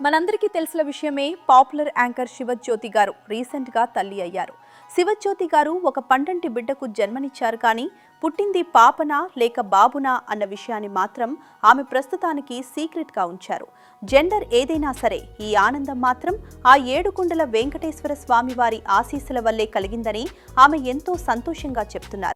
మనందరికీ తెలిసిన విషయమే పాపులర్ యాంకర్ శివజ్యోతి గారు రీసెంట్ గా తల్లి అయ్యారు. శివజ్యోతి గారు ఒక పండంటి బిడ్డకు జన్మనిచ్చారు. కానీ పుట్టింది పాపనా లేక బాబునా అన్న విషయాన్ని మాత్రం ఆమె ప్రస్తుతానికి సీక్రెట్ గా ఉంచారు. జెండర్ ఏదైనా సరే ఈ ఆనందం మాత్రం ఆ ఏడుకొండల వెంకటేశ్వర స్వామి వారి ఆశీస్సుల వల్లే కలిగిందని ఆమె ఎంతో సంతోషంగా చెప్తున్నారు.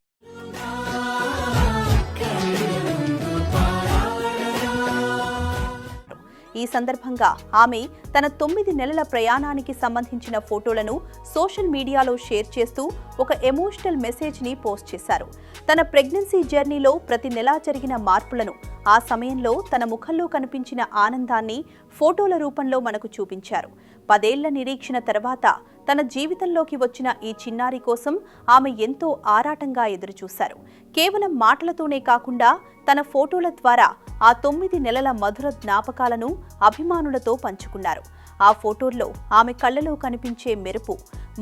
ఈ సందర్భంగా ఆమె తన 9 నెలల ప్రయాణానికి సంబంధించిన ఫోటోలను సోషల్ మీడియాలో షేర్ చేస్తూ ఒక ఎమోషనల్ మెసేజ్ ని పోస్ట్ చేశారు. తన ప్రెగ్నెన్సీ జర్నీలో ప్రతి నెలా జరిగిన మార్పులను, ఆ సమయంలో తన ముఖంలో కనిపించిన ఆనందాన్ని ఫోటోల రూపంలో మనకు చూపించారు. 10 ఏళ్ల నిరీక్షణ తర్వాత తన జీవితంలోకి వచ్చిన ఈ చిన్నారి కోసం ఆమె ఎంతో ఆరాటంగా ఎదురుచూశారు. కేవలం మాటలతోనే కాకుండా తన ఫోటోల ద్వారా ఆ 9 నెలల మధుర జ్ఞాపకాలను అభిమానులతో పంచుకున్నారు. ఆ ఫోటోల్లో ఆమె కళ్ళలో కనిపించే మెరుపు,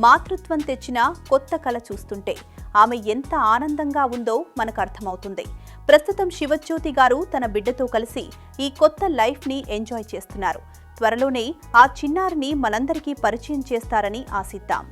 మాతృత్వం తెచ్చిన కొత్త కళ చూస్తుంటే ఆమె ఎంత ఆనందంగా ఉందో మనకు అర్థమవుతుంది. ప్రస్తుతం శివజ్యోతి గారు తన బిడ్డతో కలిసి ఈ కొత్త లైఫ్ ని ఎంజాయ్ చేస్తున్నారు. త్వరలోనే ఆ చిన్నారిని మనందరికీ పరిచయం చేస్తారని ఆశిద్దాం.